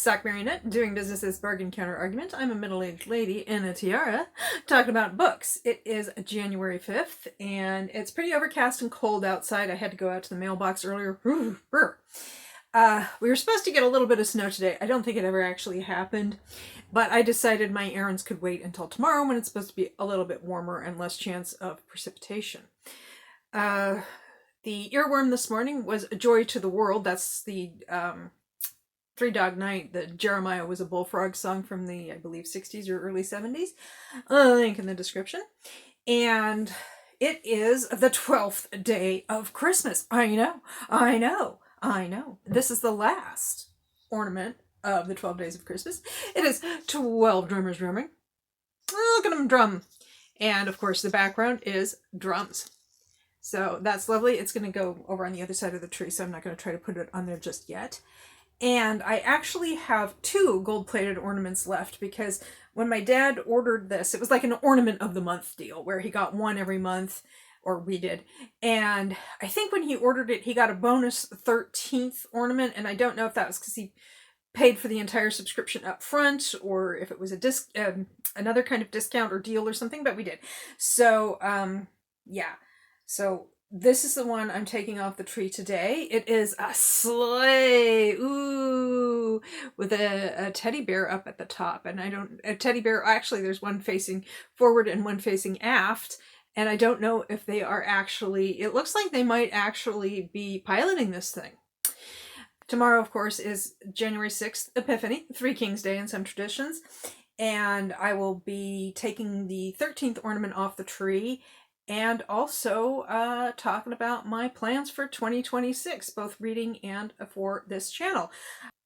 Sock Marionette, doing business as bargain counter argument. I'm a middle-aged lady in a tiara talking about books. It is January 5th, and it's pretty overcast and cold outside. I had to go out to the mailbox earlier. We were supposed to get a little bit of snow today. I don't think it ever actually happened, but I decided my errands could wait until tomorrow when it's supposed to be a little bit warmer and less chance of precipitation. The earworm this morning was A Joy to the World. That's the Three Dog Night, the Jeremiah Was a Bullfrog song from the, I believe, 60s or early 70s. Link in the description. And it is the 12th day of Christmas. I know. This is the last ornament of the 12 days of Christmas. It is 12 drummers drumming. Look at them drum. And of course the background is drums. So that's lovely. It's going to go over on the other side of the tree, so I'm not going to try to put it on there just yet. And I actually have 2 gold-plated ornaments left because when my dad ordered this, it was like an ornament of the month deal where he got one every month, or we did. And I think when he ordered it, he got a bonus 13th ornament, and I don't know if that was because he paid for the entire subscription up front or if it was a another kind of discount or deal or something, but we did. So, yeah. So this is the one I'm taking off the tree today. It is a sleigh, ooh, with a teddy bear up at the top. And a teddy bear, actually there's one facing forward and one facing aft. And I don't know if they are actually, it looks like they might actually be piloting this thing. Tomorrow, of course, is January 6th, Epiphany, Three Kings Day in some traditions. And I will be taking the 13th ornament off the tree and also talking about my plans for 2026, both reading and for this channel.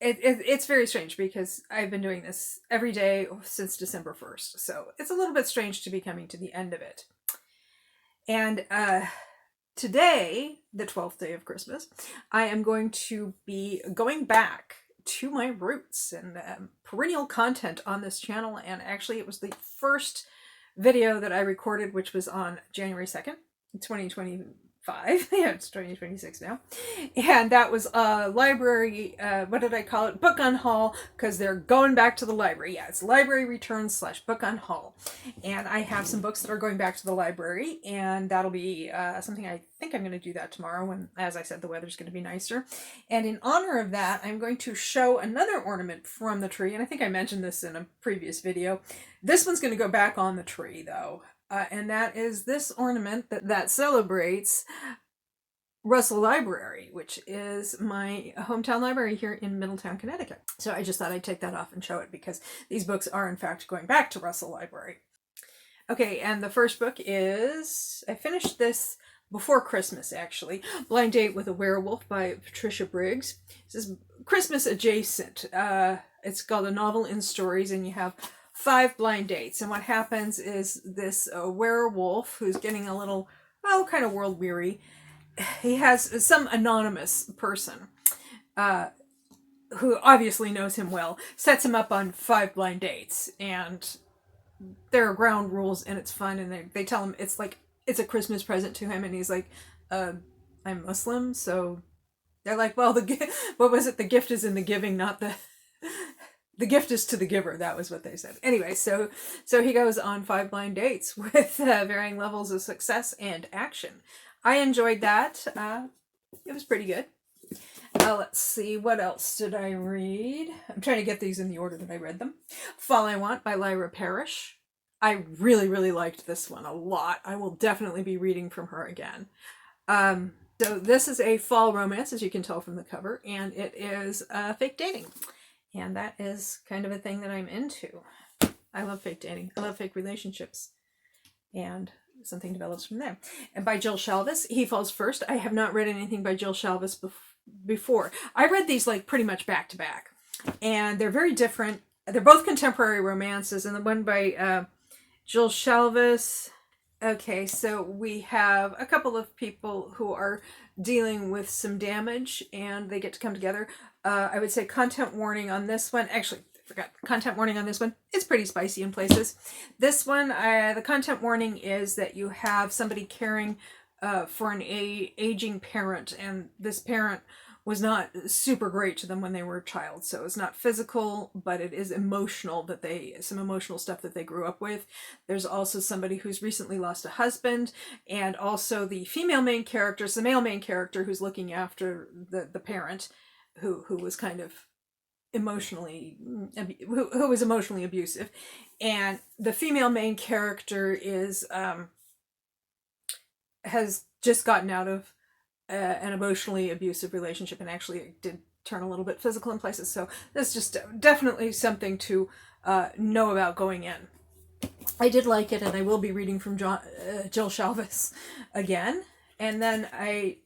It's very strange because I've been doing this every day since December 1st, so it's a little bit strange to be coming to the end of it. And today, the 12th day of Christmas, I am going to be going back to my roots and perennial content on this channel, and actually it was the first video that I recorded, which was on January 2nd, 2025. Yeah, it's 2026 now. And that was a library, what did I call it? Book on haul, because they're going back to the library. Yeah, it's library returns / book on haul. And I have some books that are going back to the library, and that'll be something I think I'm going to do that tomorrow when, as I said, the weather's going to be nicer. And in honor of that, I'm going to show another ornament from the tree, and I think I mentioned this in a previous video. This one's going to go back on the tree, though. And that is this ornament that celebrates Russell Library, which is my hometown library here in Middletown, Connecticut. So I just thought I'd take that off and show it because these books are in fact going back to Russell Library. Okay, and the first book is, I finished this before Christmas actually, Blind Date with a Werewolf by Patricia Briggs. This is Christmas adjacent. It's called A Novel in Stories, and you have 5 blind dates. And what happens is this werewolf who's getting a little, kind of world weary, he has some anonymous person who obviously knows him well, sets him up on 5 blind dates, and there are ground rules and it's fun, and they tell him it's like it's a Christmas present to him, and he's like, I'm Muslim, so they're like, well, what was it? The gift is in the giving, not the gift is to the giver. That was what they said. Anyway, so he goes on 5 blind dates with varying levels of success and action. I enjoyed that. It was pretty good. Let's see, what else did I read? I'm trying to get these in the order that I read them. Fall I Want by Lyra Parrish. I really, really liked this one a lot. I will definitely be reading from her again. So this is a fall romance, as you can tell from the cover, and it is fake dating. And that is kind of a thing that I'm into. I love fake dating. I love fake relationships. And something develops from there. And by Jill Shalvis, He Falls First. I have not read anything by Jill Shalvis before. I read these like pretty much back to back. And they're very different. They're both contemporary romances. And the one by Jill Shalvis. Okay, so we have a couple of people who are dealing with some damage and they get to come together. I would say content warning on this one. Actually, I forgot. Content warning on this one. It's pretty spicy in places. This one, the content warning is that you have somebody caring for an aging parent, and this parent was not super great to them when they were a child. So it's not physical, but it is emotional, that some emotional stuff that they grew up with. There's also somebody who's recently lost a husband, and also the female main character, the male main character who's looking after the parent who was kind of emotionally, who was emotionally abusive. And the female main character is has just gotten out of an emotionally abusive relationship, and actually did turn a little bit physical in places. So that's just definitely something to know about going in. I did like it, and I will be reading from Jill Shalvis again. And then I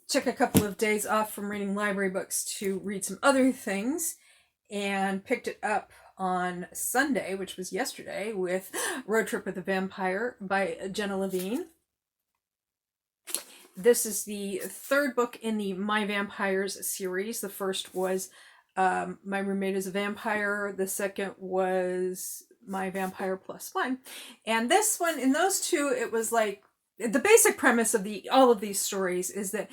took a couple of days off from reading library books to read some other things, and picked it up on Sunday, which was yesterday, with Road Trip with a Vampire by Jenna Levine. This is the third book in the My Vampires series. The first was My Roommate is a Vampire. The second was My Vampire Plus One. And this one, in those two, it was like, the basic premise of all of these stories is that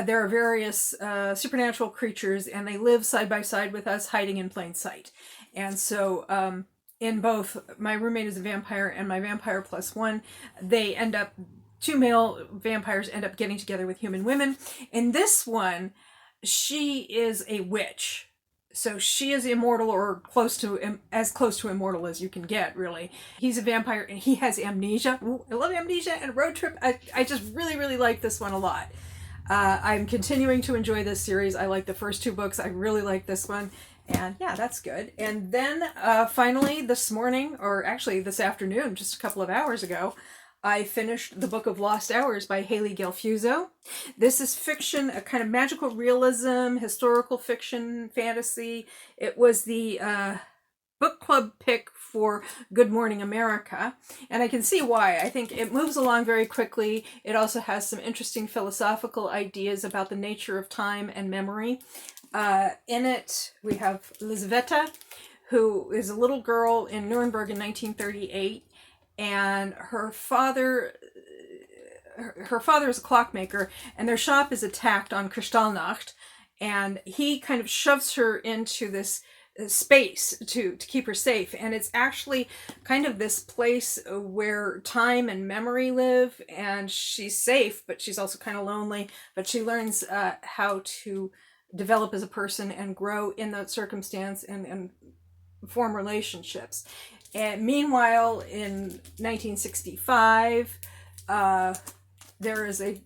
there are various supernatural creatures, and they live side by side with us, hiding in plain sight. And so in both My Roommate is a Vampire and My Vampire Plus One, they end up, two male vampires end up getting together with human women. In this one, she is a witch. So she is immortal, or as close to immortal as you can get, really. He's a vampire, and he has amnesia. Ooh, I love amnesia and Road Trip. I just really, really like this one a lot. I'm continuing to enjoy this series. I like the first two books. I really like this one. And yeah, that's good. And then finally this morning, or actually this afternoon, just a couple of hours ago, I finished The Book of Lost Hours by Haley Gelfuso. This is fiction, a kind of magical realism, historical fiction, fantasy. It was the book club pick for Good Morning America, and I can see why. I think it moves along very quickly. It also has some interesting philosophical ideas about the nature of time and memory. In it, we have Lizaveta, who is a little girl in Nuremberg in 1938, and her father is a clockmaker, and their shop is attacked on Kristallnacht, and he kind of shoves her into this space to keep her safe. And it's actually kind of this place where time and memory live, and she's safe, but she's also kind of lonely. But she learns how to develop as a person and grow in that circumstance, and form relationships. And meanwhile, in 1965, there is a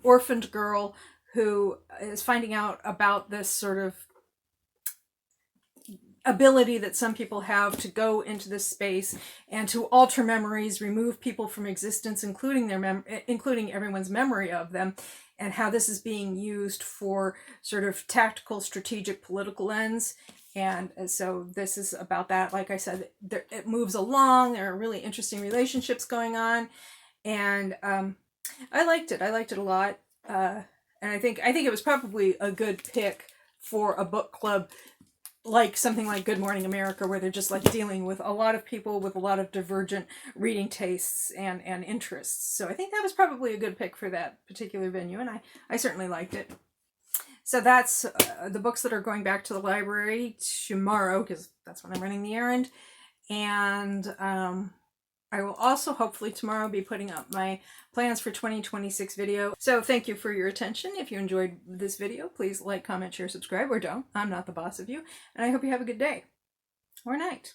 orphaned girl who is finding out about this sort of ability that some people have to go into this space and to alter memories, remove people from existence, including including everyone's memory of them, and how this is being used for sort of tactical, strategic, political ends. And so this is about that. Like I said, it moves along. There are really interesting relationships going on, and I liked it. I liked it a lot, and I think it was probably a good pick for a book club, like something like Good Morning America, where they're just like dealing with a lot of people with a lot of divergent reading tastes and interests. So I think that was probably a good pick for that particular venue, and I certainly liked it. So that's the books that are going back to the library tomorrow, because that's when I'm running the errand. And I will also hopefully tomorrow be putting up my plans for 2026 video. So thank you for your attention. If you enjoyed this video, please like, comment, share, subscribe, or don't. I'm not the boss of you. And I hope you have a good day or night.